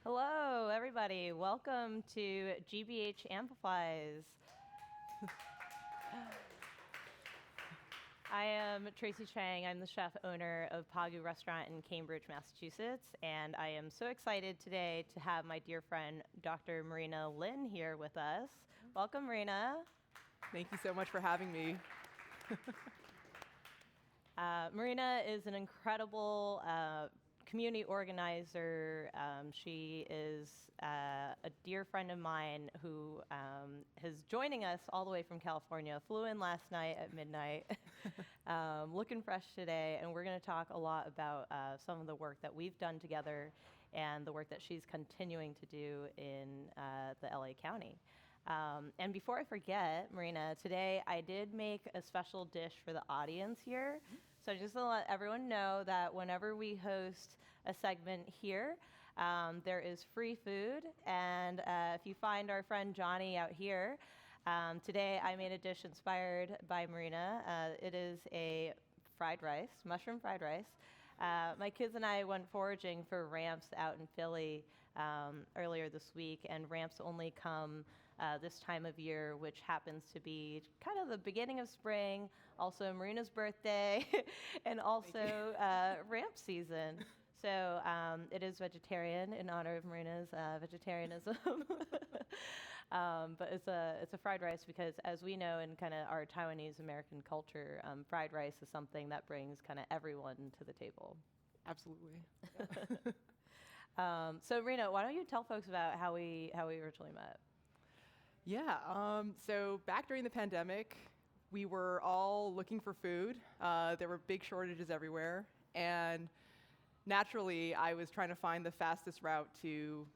Hello, everybody. Welcome to GBH Amplifies. I am Tracy Chang. I'm the chef owner of Pagu Restaurant in Cambridge, Massachusetts, and I am so excited today to have my dear friend, Dr. Marena Lin, here with us. Welcome, Marena. Thank you so much for having me. Marena is an incredible community organizer. She is a dear friend of mine who is joining us all the way from California. Flew in last night at midnight, looking fresh today, and we're going to talk a lot about some of the work that we've done together and the work that she's continuing to do in the LA County. And before I forget, Marena, today I did make a special dish for the audience here. So just to let everyone know that whenever we host a segment here, there is free food. And if you find our friend Johnny out here, today I made a dish inspired by Marena. It is a fried rice, mushroom fried rice. My kids and I went foraging for ramps out in Philly earlier this week, and ramps only come this time of year, which happens to be kind of the beginning of spring, also Marena's birthday, and also ramp season. So it is vegetarian in honor of Marena's vegetarianism. But it's a fried rice because, as we know in kind of our Taiwanese American culture, fried rice is something that brings kind of everyone to the table. Absolutely. So Marena, why don't you tell folks about how we originally met? Yeah. So back during the pandemic, we were all looking for food. There were big shortages everywhere, and naturally, I was trying to find the fastest route to,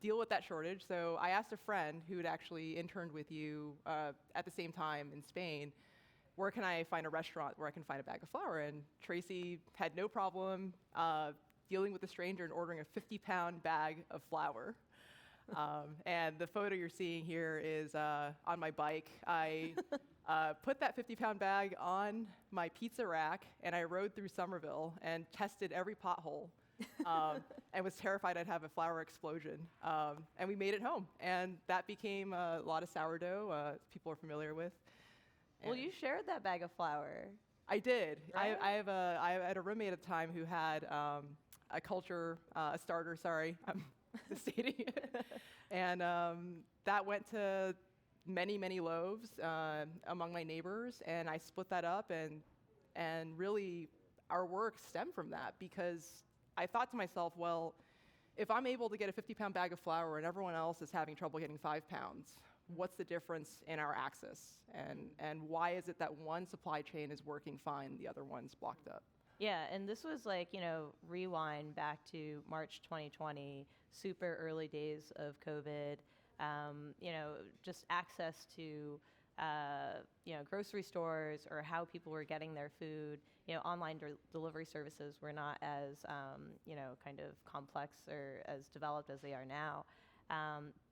deal with that shortage. So I asked a friend who had actually interned with you at the same time in Spain, where can I find a restaurant where I can find a bag of flour? And Tracy had no problem dealing with a stranger and ordering a 50-pound bag of flour. And the photo you're seeing here is on my bike. I put that 50-pound bag on my pizza rack, and I rode through Somerville and tested every pothole, and was terrified I'd have a flour explosion. And we made it home, and that became a lot of sourdough people are familiar with. Well, you shared that bag of flour. I did. Right? I had a roommate at the time who had a starter, sorry, I'm stating it. And that went to many, many loaves among my neighbors, and I split that up, and really our work stemmed from that, because I thought to myself, well, if I'm able to get a 50-pound bag of flour and everyone else is having trouble getting 5 pounds, what's the difference in our access? And why is it that one supply chain is working fine, the other one's blocked up? Yeah, and this was like, rewind back to March 2020, super early days of COVID, just access to, grocery stores or how people were getting their food. Online delivery services were not as, kind of complex or as developed as they are now.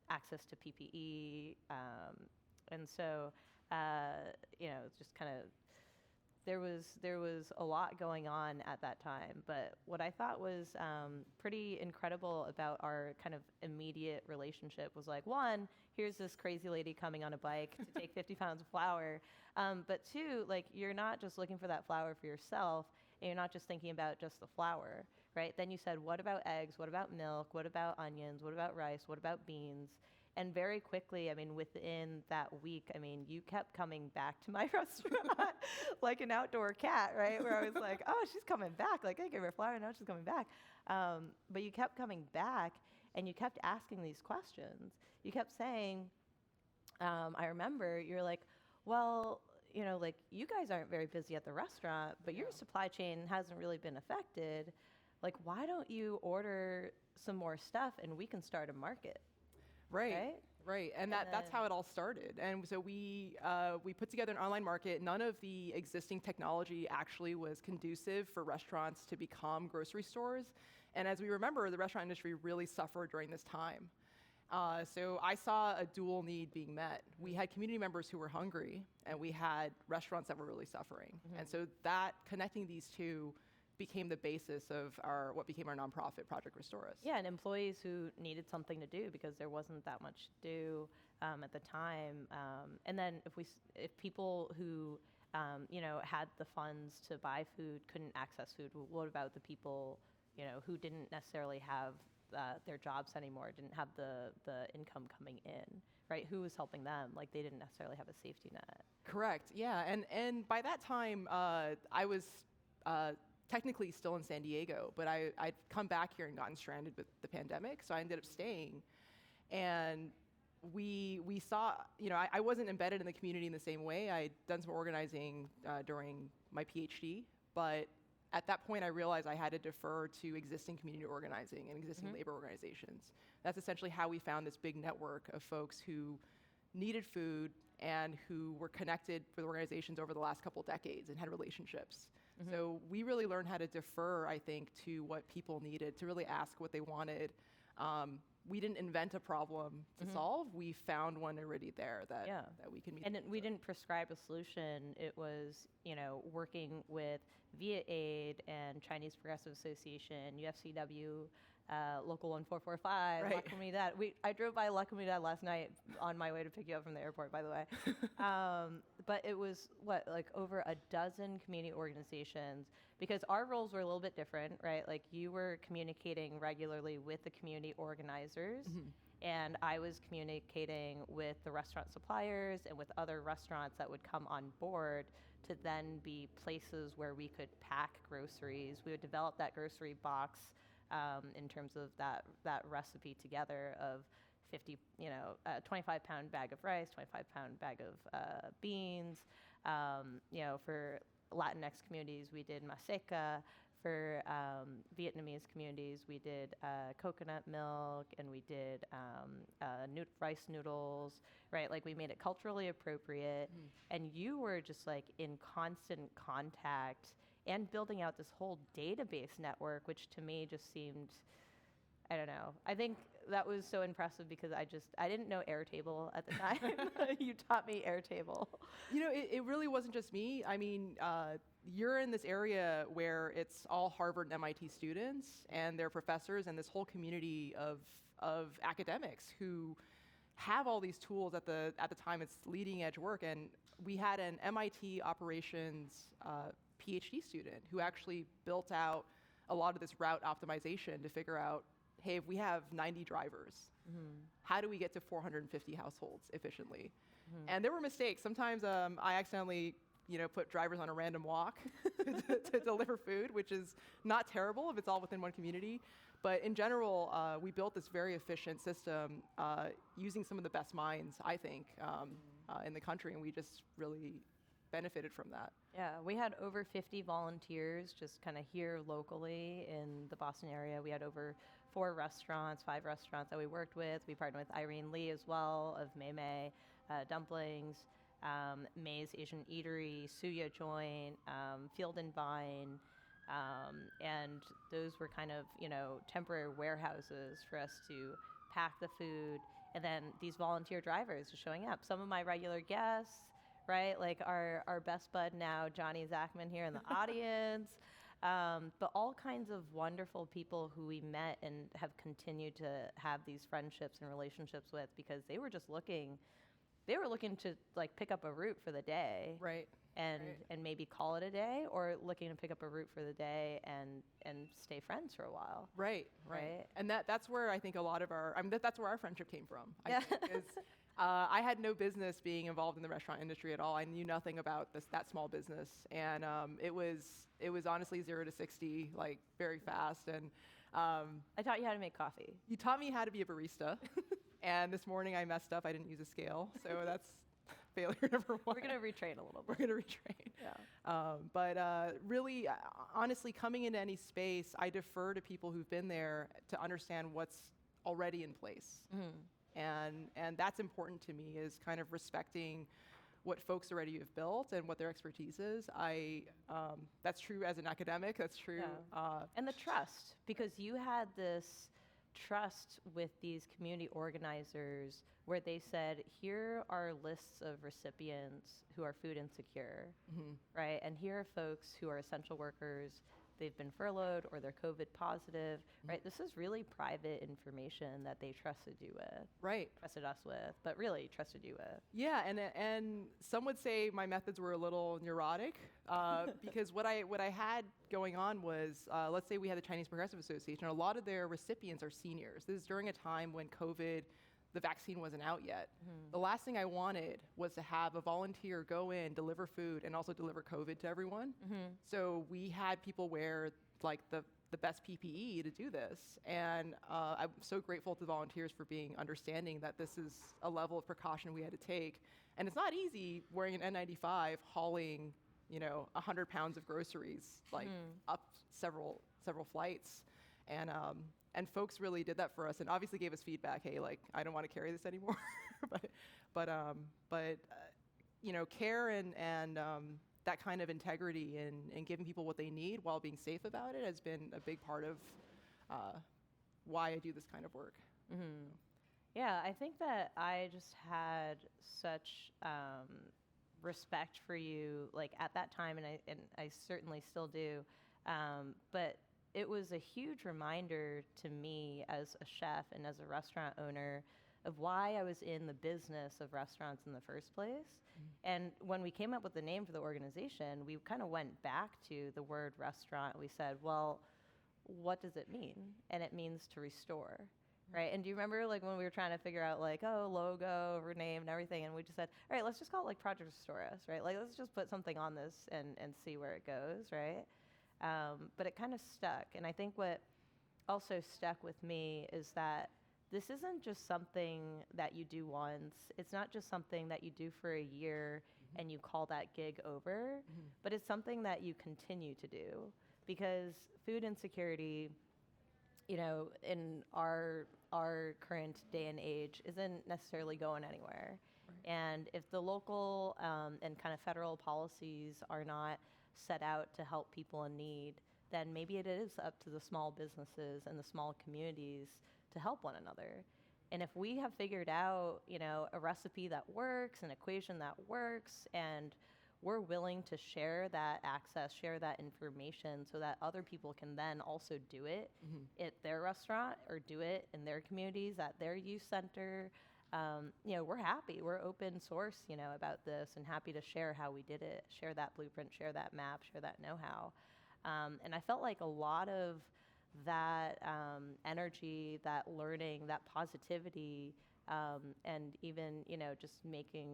Access to PPE, and so, it's just kind of, there was a lot going on at that time. But what I thought was pretty incredible about our kind of immediate relationship was like, one, here's this crazy lady coming on a bike to take 50 pounds of flour. But two, like, you're not just looking for that flour for yourself, and you're not just thinking about just the flour, right? Then you said, what about eggs? What about milk? What about onions? What about rice? What about beans? And very quickly, within that week, you kept coming back to my restaurant like an outdoor cat, right? Where I was like, oh, she's coming back. Like, I gave her flour, now she's coming back. But you kept coming back, and you kept asking these questions. You kept saying, I remember, you're like, well, you guys aren't very busy at the restaurant, but your supply chain hasn't really been affected. Like, why don't you order some more stuff and we can start a market? Right. And that's how it all started. And so we put together an online market. None of the existing technology actually was conducive for restaurants to become grocery stores. And as we remember, the restaurant industry really suffered during this time. So I saw a dual need being met. We had community members who were hungry, and we had restaurants that were really suffering. Mm-hmm. And so that connecting these two became the basis of what became our nonprofit, Project Restore Us. Yeah, and employees who needed something to do because there wasn't that much to do at the time. And then if people who had the funds to buy food couldn't access food, what about the people who didn't necessarily have their jobs anymore, didn't have the income coming in, right? Who was helping them? Like, they didn't necessarily have a safety net. Correct. Yeah, and by that time, I was technically still in San Diego, but I'd come back here and gotten stranded with the pandemic, so I ended up staying. And we saw, I wasn't embedded in the community in the same way. I'd done some organizing during my PhD, but at that point I realized I had to defer to existing community organizing and existing labor organizations. That's essentially how we found this big network of folks who needed food and who were connected with organizations over the last couple decades and had relationships. So we really learned how to defer, I think, to what people needed, to really ask what they wanted. We didn't invent a problem to solve. We found one already there that we can meet. And we didn't prescribe a solution. It was, working with Via Aid and Chinese Progressive Association, UFCW, Local 1445, Right. La Comunidad. I drove by La Comunidad last night on my way to pick you up from the airport, by the way. But it was, over a dozen community organizations, because our roles were a little bit different, right? Like, you were communicating regularly with the community organizers, and I was communicating with the restaurant suppliers and with other restaurants that would come on board to then be places where we could pack groceries. We would develop that grocery box in terms of that recipe together of 25-pound bag of rice, 25-pound bag of beans. For Latinx communities, we did maseca. For Vietnamese communities, we did coconut milk, and we did rice noodles, right? Like, we made it culturally appropriate, and you were just like in constant contact and building out this whole database network, which to me just seemed, I don't know. I think that was so impressive because I didn't know Airtable at the time. You taught me Airtable. It really wasn't just me. I mean, you're in this area where it's all Harvard and MIT students and their professors and this whole community of academics who have all these tools at the time. It's leading edge work. And we had an MIT operations PhD student who actually built out a lot of this route optimization to figure out, hey, if we have 90 drivers, how do we get to 450 households efficiently? And there were mistakes. Sometimes I accidentally, put drivers on a random walk to deliver food, which is not terrible if it's all within one community. But in general, we built this very efficient system using some of the best minds, I think, in the country, and we just really benefited from that. Yeah, we had over 50 volunteers just kind of here locally in the Boston area. We had over 5 restaurants that we worked with. We partnered with Irene Lee as well of Mei Mei Dumplings, May's Asian Eatery, Suya Joint, Field and Vine, and those were kind of, temporary warehouses for us to pack the food. And then these volunteer drivers are showing up. Some of my regular guests, right? Like our best bud now, Johnny Zachman here in the audience, but all kinds of wonderful people who we met and have continued to have these friendships and relationships with because they were just looking to like pick up a route for the day. Right. And maybe call it a day, or looking to pick up a route for the day and stay friends for a while. Right. And that's where I think a lot of that's where our friendship came from. I think, is, I had no business being involved in the restaurant industry at all. I knew nothing about that small business, and it was honestly 0 to 60 like very fast. And I taught you how to make coffee. You taught me how to be a barista, and this morning I messed up. I didn't use a scale, so that's failure number one. We're gonna retrain a little bit. We're gonna retrain. Yeah. But really, honestly, coming into any space, I defer to people who've been there to understand what's already in place. And that's important to me, is kind of respecting what folks already have built and what their expertise is. That's true as an academic. That's true. Yeah. And the trust, because you had this trust with these community organizers where they said, here are lists of recipients who are food insecure, right? And here are folks who are essential workers they've been furloughed or they're COVID positive, right? This is really private information that they trusted you with. Right. Trusted us with, but really trusted you with. Yeah, and some would say my methods were a little neurotic because what I had going on was, let's say we had the Chinese Progressive Association, a lot of their recipients are seniors. This is during a time when COVID, the vaccine wasn't out yet. The last thing I wanted was to have a volunteer go in, deliver food, and also deliver COVID to everyone. So we had people wear like the best PPE to do this. And I'm so grateful to volunteers for being understanding that this is a level of precaution we had to take. And it's not easy wearing an N95, hauling, 100 pounds of groceries, like up several flights. And folks really did that for us and obviously gave us feedback. Hey, like, I don't want to carry this anymore. but care and that kind of integrity and giving people what they need while being safe about it has been a big part of why I do this kind of work. Yeah, I think that I just had such respect for you, like at that time, and I certainly still do. But it was a huge reminder to me as a chef and as a restaurant owner of why I was in the business of restaurants in the first place. And when we came up with the name for the organization, we kind of went back to the word restaurant. We said, well, what does it mean? And it means to restore, right? And do you remember like when we were trying to figure out like, logo, rename and everything, and we just said, all right, let's just call it like Project Restore Us, right? Like let's just put something on this and see where it goes, right? But it kind of stuck. And I think what also stuck with me is that this isn't just something that you do once. It's not just something that you do for a year and you call that gig over, but it's something that you continue to do because food insecurity, in our current day and age isn't necessarily going anywhere. Right. And if the local and kind of federal policies are not set out to help people in need, then maybe it is up to the small businesses and the small communities to help one another. And if we have figured out, a recipe that works, an equation that works, and we're willing to share that access, share that information so that other people can then also do it at their restaurant or do it in their communities, at their youth center, we're happy. We're open source, about this and happy to share how we did it, share that blueprint, share that map, share that know-how. And I felt like a lot of that energy, that learning, that positivity, and even, just making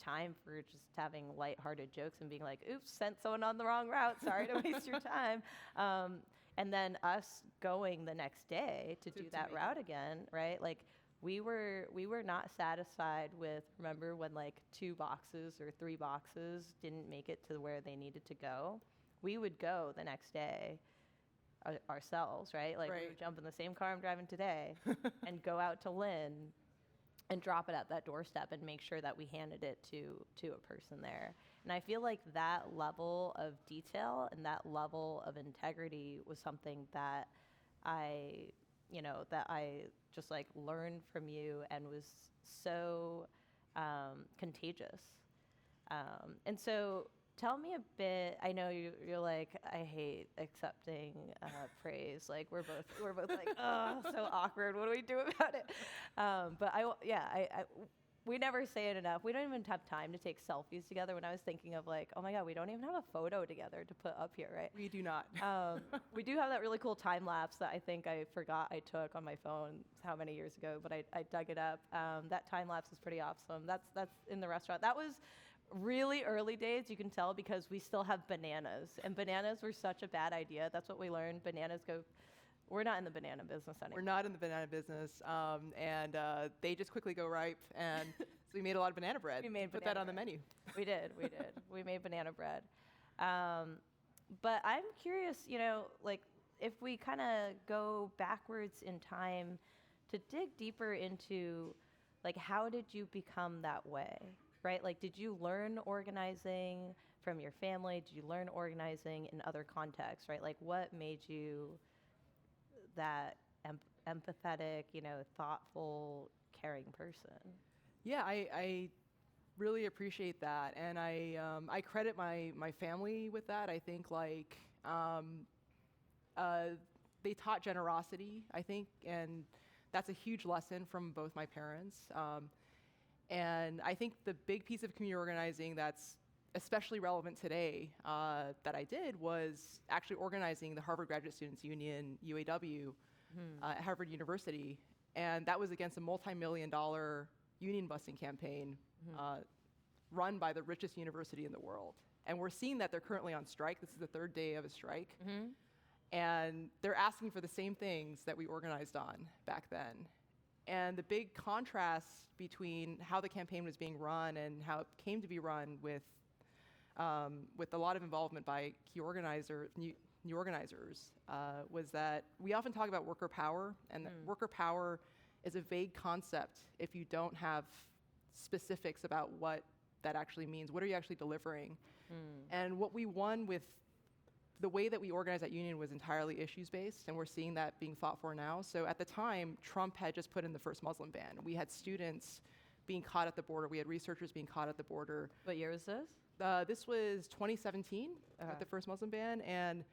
time for just having lighthearted jokes and being like, oops, sent someone on the wrong route. Sorry to waste your time. And then us going the next day to do that route again, right? Like we were not satisfied with, remember when like 2 boxes or 3 boxes didn't make it to where they needed to go? We would go the next day ourselves, right? Like we would jump in the same car I'm driving today and go out to Lin and drop it at that doorstep and make sure that we handed it to a person there. And I feel like that level of detail and that level of integrity was something that I just like learned from you and was so contagious. And so tell me a bit. I know you're like, I hate accepting praise. Like we're both like, oh, so awkward. What do we do about it? But we never say it enough. We don't even have time to take selfies together. When I was thinking of like, oh my God, we don't even have a photo together to put up here, right? We do not. We do have that really cool time lapse that I think I forgot I took on my phone how many years ago, but I dug it up. That time lapse is pretty awesome. That's in the restaurant. That was really early days, you can tell, because we still have bananas, and bananas were such a bad idea. That's what we learned. We're not in the banana business anymore. We're not in the banana business, and they just quickly go ripe, and so we made a lot of banana bread. Put that on the menu. We did. We made banana bread. But I'm curious, like if we kind of go backwards in time to dig deeper into, like, how did you become that way? Right? Like, did you learn organizing from your family? Did you learn organizing in other contexts, right? Like, what made you that empathetic, thoughtful, caring person? Yeah, I really appreciate that. And I credit my family with that. I think, like, they taught generosity, I think, and that's a huge lesson from both my parents. And I think the big piece of community organizing that's especially relevant today that I did was actually organizing the Harvard Graduate Students Union, UAW, at Harvard University. And that was against a multi-million-dollar union busting campaign run by the richest university in the world. And we're seeing that they're currently on strike. This is the third day of a strike. And they're asking for the same things that we organized on back then. And the big contrast between how the campaign was being run and how it came to be run with a lot of involvement by key new organizers, was that we often talk about worker power, and that worker power is a vague concept if you don't have specifics about what that actually means. What are you actually delivering? And what we won with the way that we organized that union was entirely issues-based, and we're seeing that being fought for now. So at the time, Trump had just put in the first Muslim ban. We had students being caught at the border. We had researchers being caught at the border. What year was this? This was 2017 with the first Muslim ban, and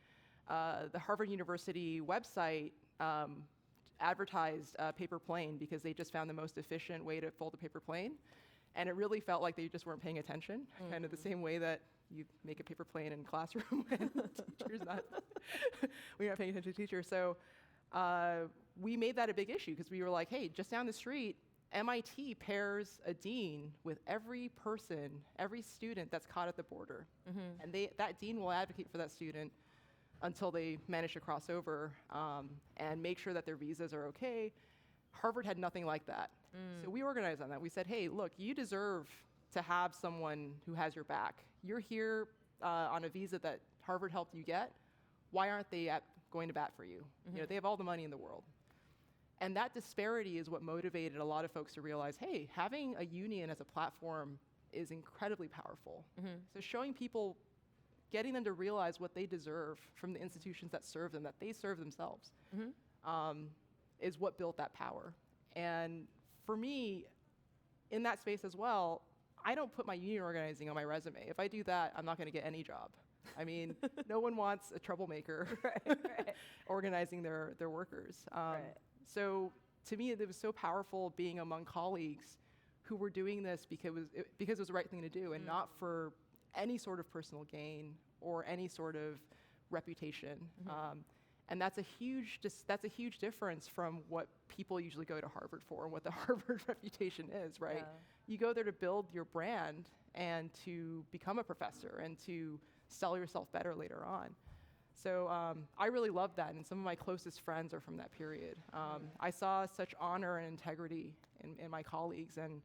the Harvard University website advertised paper plane because they just found the most efficient way to fold a paper plane. And it really felt like they just weren't paying attention, kind of the same way that you make a paper plane in classroom and teachers we're not paying attention to teachers. So we made that a big issue because we were like, hey, just down the street, MIT pairs a dean with every person, every student that's caught at the border. And that dean will advocate for that student until they manage to cross over and make sure that their visas are okay. Harvard had nothing like that. So we organized on that. We said, hey, look, you deserve to have someone who has your back. You're here on a visa that Harvard helped you get. Why aren't they going to bat for you? You know, they have all the money in the world. And that disparity is what motivated a lot of folks to realize, hey, having a union as a platform is incredibly powerful. So showing people, getting them to realize what they deserve from the institutions that serve them, that they serve themselves, is what built that power. And for me, in that space as well, I don't put my union organizing on my resume. If I do that, I'm not going to get any job. I mean, no one wants a troublemaker organizing their workers. So to me, it was so powerful being among colleagues who were doing this because it was the right thing to do, and not for any sort of personal gain or any sort of reputation. And that's a huge difference from what people usually go to Harvard for and what the Harvard reputation is, right? Yeah. You go there to build your brand and to become a professor and to sell yourself better later on. So I really love that, and some of my closest friends are from that period. I saw such honor and integrity in my colleagues, and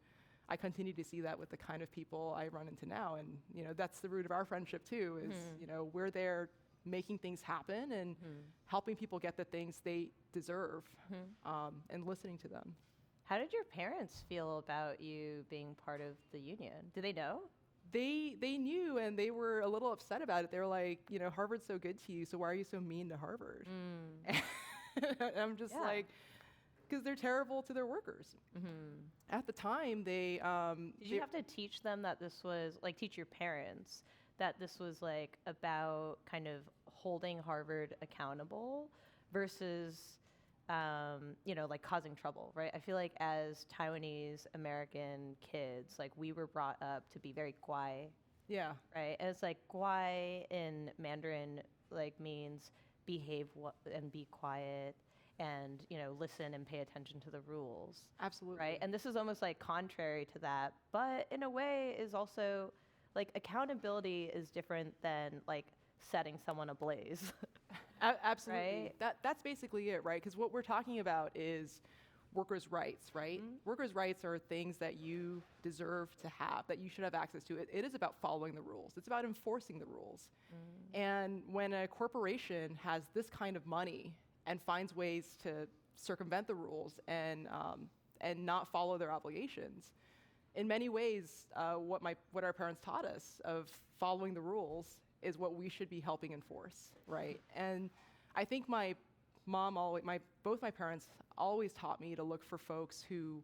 I continue to see that with the kind of people I run into now. And you know, that's the root of our friendship too, is you know, we're there making things happen and helping people get the things they deserve, and listening to them. How did your parents feel about you being part of the union? Do they know? They knew, and they were a little upset about it. They were like, you know, Harvard's so good to you, so why are you so mean to Harvard? And I'm just like, because they're terrible to their workers. At the time, they did you have to teach them that this was like, teach your parents that this was like about kind of holding Harvard accountable versus you know, like causing trouble, right? I feel like as Taiwanese American kids, like we were brought up to be very guai. Yeah. Right? And it's like guai in Mandarin like means behave and be quiet and, you know, listen and pay attention to the rules. Absolutely. Right? And this is almost like contrary to that, but in a way is also like accountability is different than like setting someone ablaze. Absolutely. Right? That's basically it, right? Because what we're talking about is workers' rights, right? Workers' rights are things that you deserve to have, that you should have access to. It is about following the rules. It's about enforcing the rules. And when a corporation has this kind of money and finds ways to circumvent the rules and not follow their obligations, in many ways, what our parents taught us of following the rules is what we should be helping enforce, right? And I think my mom both my parents always taught me to look for folks who,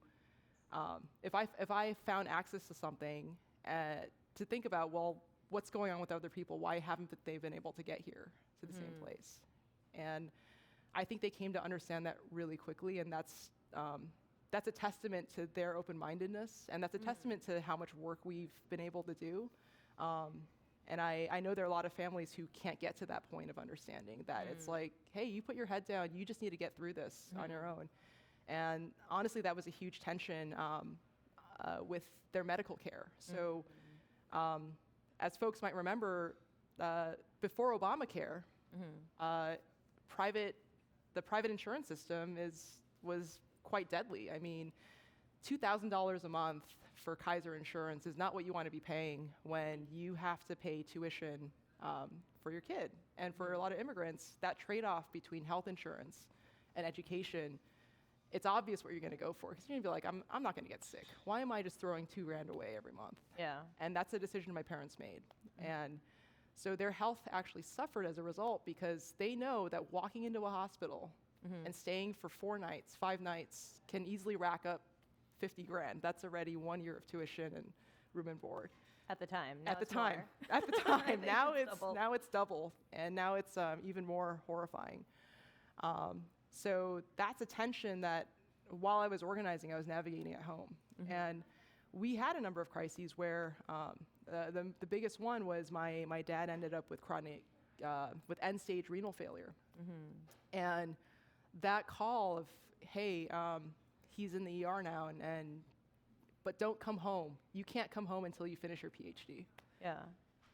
if I found access to something, to think about, well, what's going on with other people? Why haven't they been able to get here to the same place? And I think they came to understand that really quickly, and that's a testament to their open-mindedness, and that's a testament to how much work we've been able to do. And I know there are a lot of families who can't get to that point of understanding that it's like, hey, you put your head down, you just need to get through this on your own. And honestly, that was a huge tension with their medical care. So as folks might remember, before Obamacare, the private insurance system was quite deadly. I mean, $2,000 a month for Kaiser Insurance is not what you want to be paying when you have to pay tuition for your kid. And for a lot of immigrants, that trade-off between health insurance and education, it's obvious what you're going to go for, because you're going to be like, I'm not going to get sick. Why am I just throwing $2,000 away every month? Yeah. And that's a decision my parents made. And so their health actually suffered as a result, because they know that walking into a hospital and staying for 4 nights, 5 nights can easily rack up $50,000. That's already 1 year of tuition and room and board. At the time. At the time. Now it's double, and now it's even more horrifying. So that's a tension that, while I was organizing, I was navigating at home. And we had a number of crises where the biggest one was my dad ended up with with end-stage renal failure. And that call of, hey, he's in the ER now, but don't come home. You can't come home until you finish your PhD. Yeah.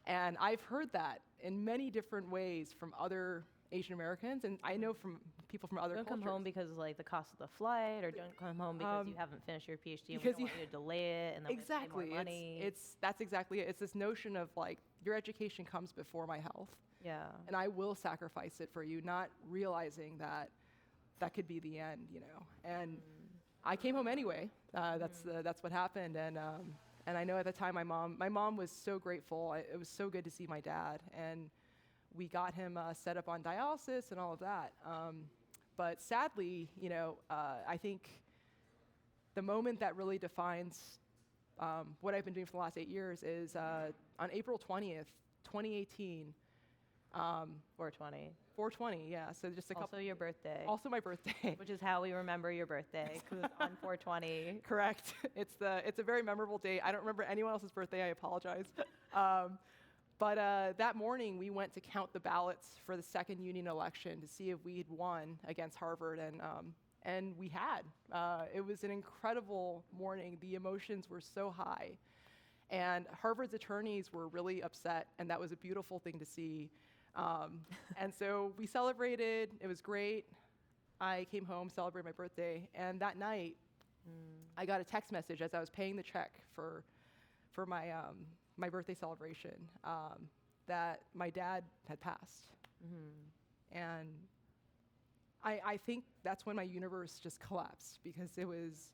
And I've heard that in many different ways from other Asian Americans, and I know from people from other cultures. Don't come home because of like the cost of the flight, or don't come home because you haven't finished your PhD and we don't want you to delay it and then exactly. we pay more money. That's exactly it. It's this notion of like, your education comes before my health. Yeah. And I will sacrifice it for you, not realizing that could be the end, you know. And I came home anyway. That's what happened. And I know at the time my mom was so grateful. It was so good to see my dad, and we got him set up on dialysis and all of that. But sadly, you know, I think the moment that really defines what I've been doing for the last 8 years is on April 20th, 2018. 420. 420, yeah. So just a couple. Also your birthday. Also my birthday. Which is how we remember your birthday, because it's on 420. Correct. It's a very memorable date. I don't remember anyone else's birthday. I apologize. But that morning, we went to count the ballots for the second union election to see if we had won against Harvard, and we had. It was an incredible morning. The emotions were so high. And Harvard's attorneys were really upset, and that was a beautiful thing to see. And so we celebrated. It was great. I came home, celebrated my birthday, and that night, I got a text message as I was paying the check for my birthday celebration that my dad had passed. And I think that's when my universe just collapsed, because it was,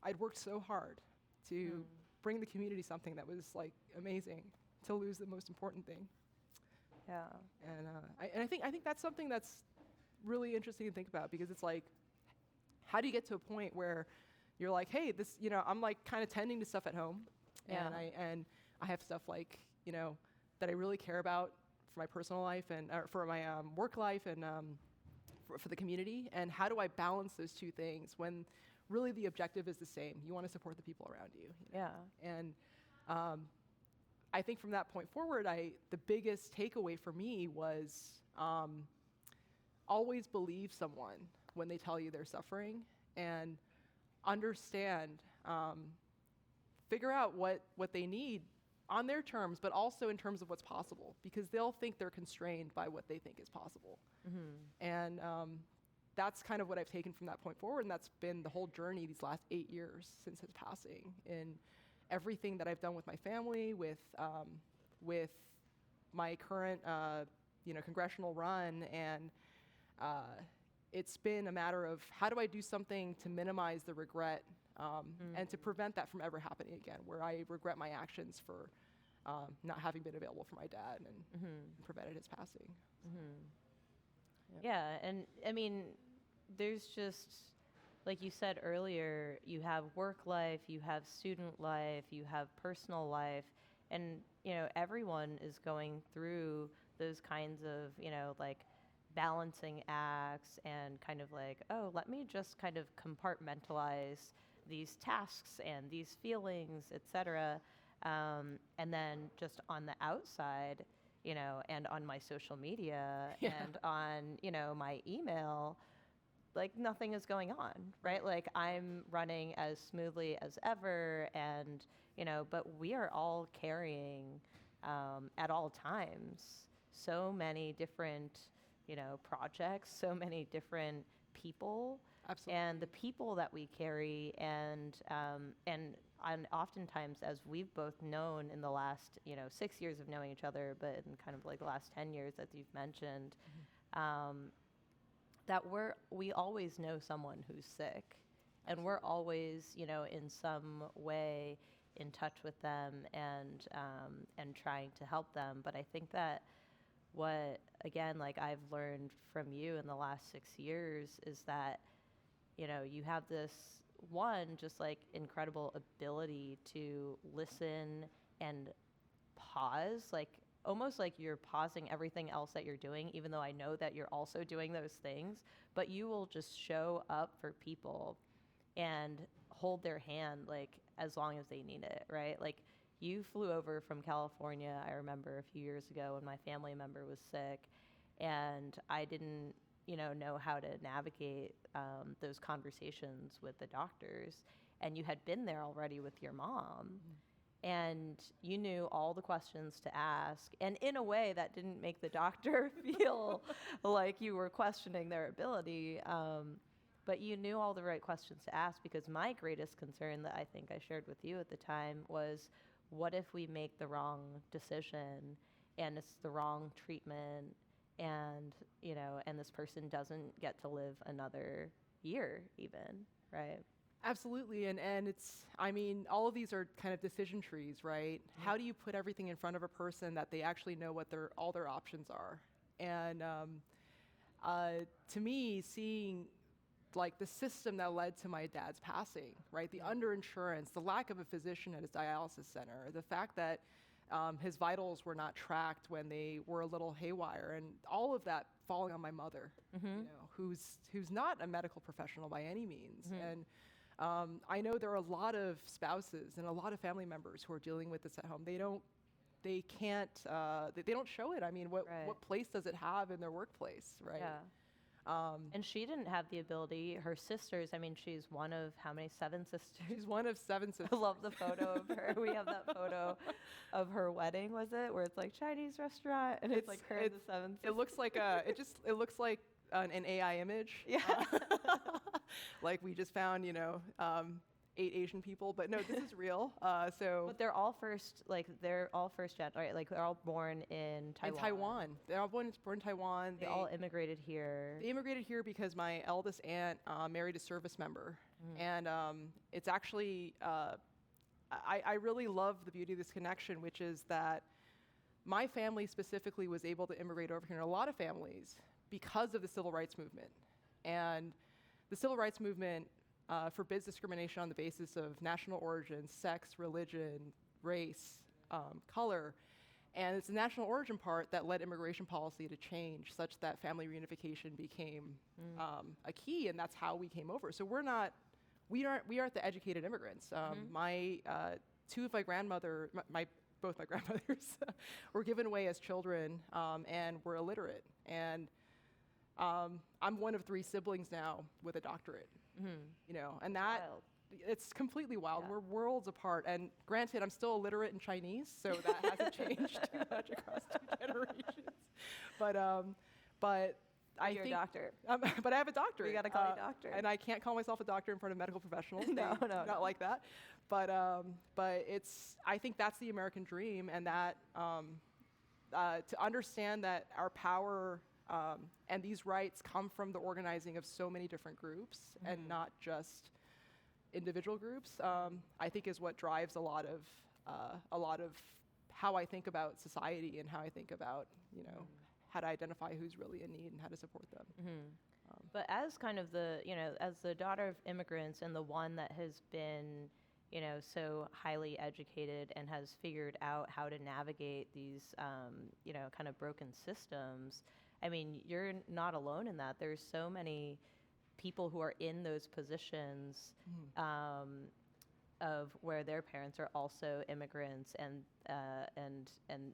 I'd worked so hard to bring the community something that was like amazing, to lose the most important thing. Yeah. And I think that's something that's really interesting to think about, because it's like, how do you get to a point where you're like, hey, this, you know, I'm like kind of tending to stuff at home. Yeah. And I have stuff like, you know, that I really care about for my personal life and for my work life and for the community. And how do I balance those two things when really the objective is the same? You want to support the people around you. You know? Yeah. And I think from that point forward, the biggest takeaway for me was always believe someone when they tell you they're suffering, and understand, figure out what they need on their terms, but also in terms of what's possible, because they'll think they're constrained by what they think is possible. And that's kind of what I've taken from that point forward, and that's been the whole journey these last 8 years since his passing, in everything that I've done with my family, with my current congressional run, and it's been a matter of how do I do something to minimize the regret and to prevent that from ever happening again, where I regret my actions for not having been available for my dad and prevented his passing. Yeah, and I mean, there's just, like you said earlier, you have work life, you have student life, you have personal life, and, you know, everyone is going through those kinds of, you know, like balancing acts and kind of like, oh, let me just kind of compartmentalize these tasks and these feelings, etc. And then just on the outside, and on my social media and on, my email, like nothing is going on, right? Like I'm running as smoothly as ever, and but we are all carrying at all times so many different projects, so many different people. Absolutely. And the people that we carry, and oftentimes, as we've both known in the last 6 years of knowing each other, but in kind of like the last 10 years, as you've mentioned, that we always know someone who's sick, and we're always in some way in touch with them and trying to help them. But I think that what, again, like I've learned from you in the last 6 years is that you have this just like incredible ability to listen and pause, like almost like you're pausing everything else that you're doing, even though I know that you're also doing those things, but you will just show up for people and hold their hand like as long as they need it, right? Like you flew over from California, I remember a few years ago when my family member was sick, and I didn't know how to navigate those conversations with the doctors, and you had been there already with your mom. And you knew all the questions to ask. And in a way that didn't make the doctor feel like you were questioning their ability. But you knew all the right questions to ask, because my greatest concern that I think I shared with you at the time was, what if we make the wrong decision and it's the wrong treatment, and, and this person doesn't get to live another year even, right? Absolutely, and it's, I mean, all of these are kind of decision trees, right? How do you put everything in front of a person that they actually know what all their options are? And to me, seeing like the system that led to my dad's passing, right? The underinsurance, the lack of a physician at his dialysis center, the fact that his vitals were not tracked when they were a little haywire, and all of that falling on my mother, who's not a medical professional by any means. And I know there are a lot of spouses and a lot of family members who are dealing with this at home. They don't show it. I mean, what place does it have in their workplace, right? Yeah. And she didn't have the ability. Her sisters, I mean, she's one of how many? 7 sisters? She's one of 7 sisters. I love the photo of her. We have that photo of her wedding, was it? Where it's like Chinese restaurant, and it's like her and the 7 sisters. It looks like it looks like an AI image. Yeah. Like we just found, 8 Asian people, but no, this is real. But they're all first gen, right? Like they're all born in Taiwan. In Taiwan. They're all born in Taiwan. They all immigrated here. They immigrated here because my eldest aunt married a service member. And it's actually, I really love the beauty of this connection, which is that my family specifically was able to immigrate over here, and a lot of families, because of the civil rights movement. And the civil rights movement forbids discrimination on the basis of national origin, sex, religion, race, color. And it's the national origin part that led immigration policy to change, such that family reunification became a key, and that's how we came over. So we aren't the educated immigrants. My two of my grandmother, both my grandmothers were given away as children and were illiterate. And I'm one of 3 siblings now with a doctorate. And that Wild. It's completely wild. Yeah. We're worlds apart. And granted, I'm still illiterate in Chinese, so that hasn't changed too much across 2 generations. But I You're think, a doctor. but I have a doctorate. We gotta call you doctor. And I can't call myself a doctor in front of medical professionals. No, not like that. But I think that's the American dream, and that to understand that our power and these rights come from the organizing of so many different groups and not just individual groups, I think is what drives a lot of how I think about society and how I think about, how to identify who's really in need and how to support them. But as kind of as the daughter of immigrants and the one that has been, so highly educated and has figured out how to navigate these, kind of broken systems, I mean, you're not alone in that. There's so many people who are in those positions of where their parents are also immigrants, and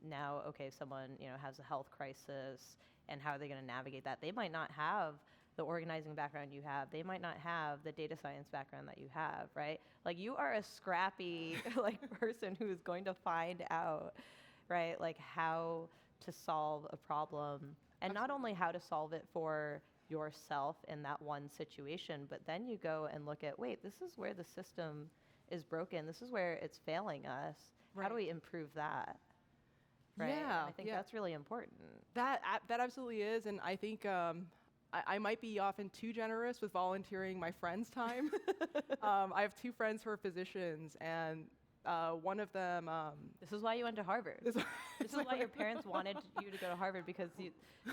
now, okay, someone, you know, has a health crisis, and how are they going to navigate that? They might not have the organizing background you have. They might not have the data science background that you have, right? Like, you are a scrappy like person who is going to find out, right, like how to solve a problem, and not only how to solve it for yourself in that one situation, but then you go and look at, wait, this is where the system is broken. This is where it's failing us. How do we improve that? Right? Yeah, And I think that's really important. That absolutely is, and I think I might be often too generous with volunteering my friends' time. I have 2 friends who are physicians, and one of them. This is why you went to Harvard. This is why your parents wanted you to go to Harvard,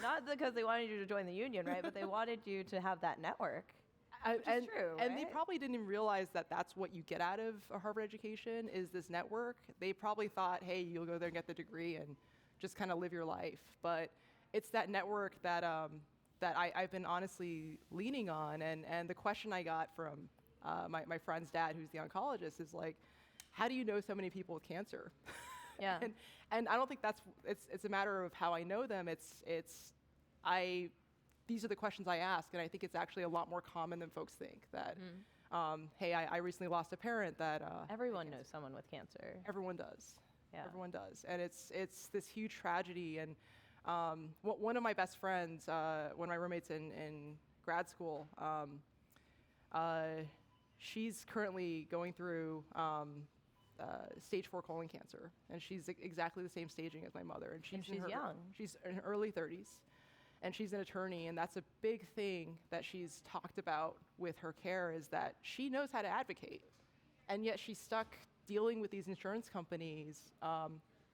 not because they wanted you to join the union, right? But they wanted you to have that network. Which is true, and right? they probably didn't even realize that that's what you get out of a Harvard education, is this network. They probably thought, hey, you'll go there and get the degree and just kind of live your life. But it's that network that I've been honestly leaning on. And the question I got from my friend's dad, who's the oncologist, is like, how do you know so many people with cancer? Yeah. and I don't think it's a matter of how I know them. These are the questions I ask, and I think it's actually a lot more common than folks think. That, hey, I recently lost a parent that. Everyone knows someone with cancer. Everyone does. Yeah. Everyone does, and it's this huge tragedy. And one of my best friends, one of my roommates in grad school, she's currently going through stage 4 colon cancer, and she's exactly the same staging as my mother. And she's young. She's in her early 30s. And she's an attorney, and that's a big thing that she's talked about with her care, is that she knows how to advocate. And yet she's stuck dealing with these insurance companies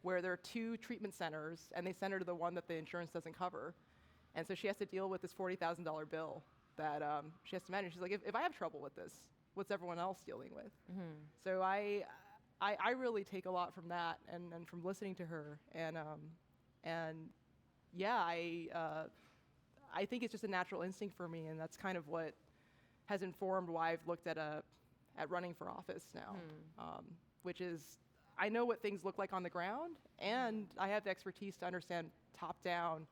where there are 2 treatment centers, and they send her to the one that the insurance doesn't cover. And so she has to deal with this $40,000 bill that she has to manage. She's like, if I have trouble with this, what's everyone else dealing with? So I really take a lot from that and from listening to her. And yeah, I think it's just a natural instinct for me, and that's kind of what has informed why I've looked at running for office now, which is, I know what things look like on the ground, and I have the expertise to understand top down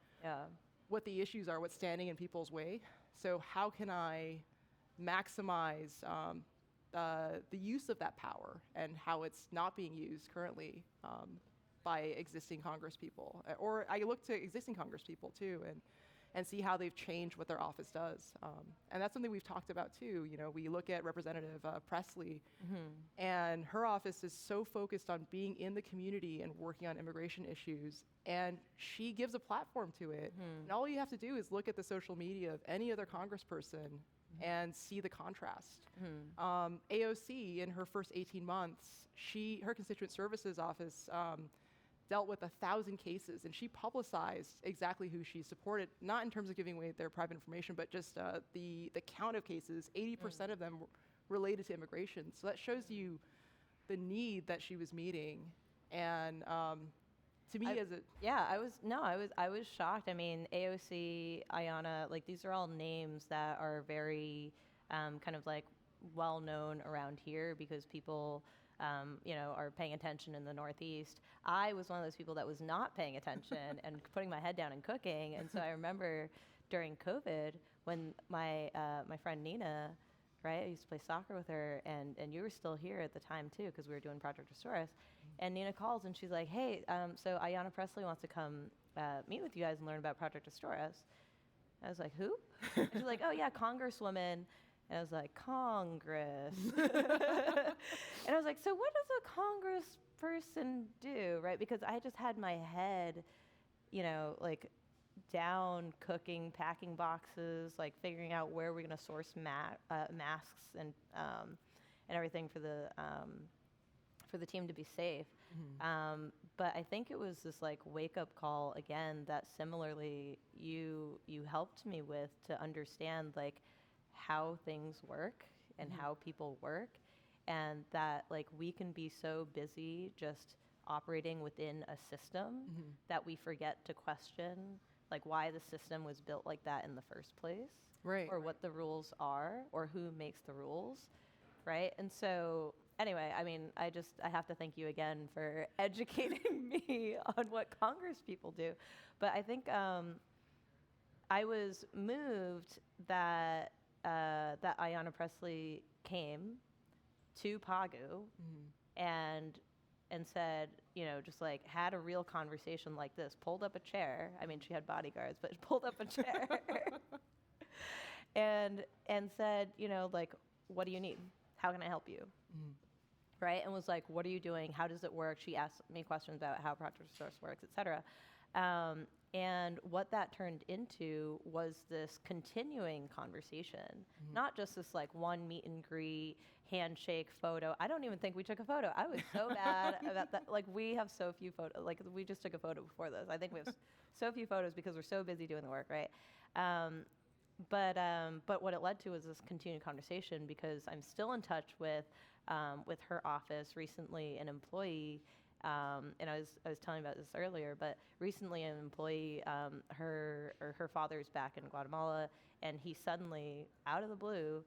what the issues are, what's standing in people's way. So how can I maximize the use of that power and how it's not being used currently by existing Congress people, or I look to existing Congress people too, and see how they've changed what their office does. And that's something we've talked about too. You know, we look at Representative Presley, and her office is so focused on being in the community and working on immigration issues, and she gives a platform to it. And all you have to do is look at the social media of any other congressperson and see the contrast. AOC, in her first 18 months, her constituent services office dealt with 1,000 cases, and she publicized exactly who she supported, not in terms of giving away their private information, but just the count of cases. 80% of them related to immigration. So that shows you the need that she was meeting. And to me, I was shocked. I mean, AOC, Ayanna, like, these are all names that are very kind of like well known around here because people are paying attention in the Northeast. I was one of those people that was not paying attention and putting my head down and cooking. And so I remember during COVID when my friend Nina, right, I used to play soccer with her, and you were still here at the time too because we were doing Project Restore Us. And Nina calls and she's like, hey, so Ayanna Presley wants to come meet with you guys and learn about Project Restore Us. I was like, who? And she's like, oh yeah, Congresswoman. And I was like, Congress. And I was like, so what does a congressperson do, right? Because I just had my head, like down cooking, packing boxes, like figuring out where we're going to source masks and everything for the team to be safe. But I think it was this like wake up call again that similarly you helped me with to understand like how things work and how people work, and that like we can be so busy just operating within a system that we forget to question like why the system was built like that in the first place, Right. or what the rules are, or who makes the rules, right? And so anyway, I mean, I have to thank you again for educating me on what Congress people do. But I think I was moved that that Ayanna Pressley came to Pagu and said, you know, just like had a real conversation like this, pulled up a chair. I mean, she had bodyguards, but pulled up a chair and said, you know, like, what do you need? How can I help you? Right? And was like, what are you doing? How does it work? She asked me questions about how Project Resource works, et cetera. And what that turned into was this continuing conversation, not just this like one meet and greet, handshake photo. I don't even think we took a photo. I was so bad about that. Like, we have so few photos. Like, we just took a photo before this. I think we have so few photos because we're so busy doing the work, right? But what it led to was this continued conversation, because I'm still in touch with her office. Recently, an employee, and I was telling about this earlier, but recently an employee, her father's back in Guatemala, and he suddenly, out of the blue,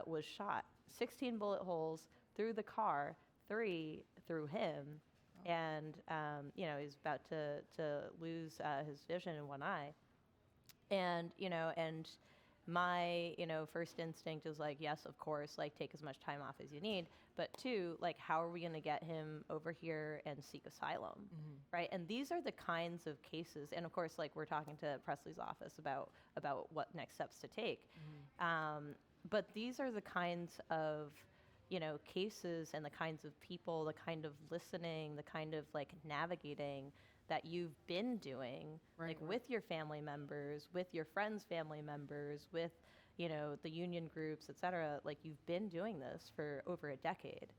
was shot. 16 bullet holes through the car, 3 through him, and you know, he's about to lose his vision in one eye. And, you know, and my, you know, first instinct is like, yes, of course, like, take as much time off as you need. But 2, like, how are we going to get him over here and seek asylum, right? And these are the kinds of cases. And of course, like, we're talking to Presley's office about what next steps to take. But these are the kinds of, you know, cases and the kinds of people, the kind of listening, the kind of like navigating that you've been doing, with your family members, with your friends' family members, with, you know, the union groups, et cetera. Like, you've been doing this for over a decade.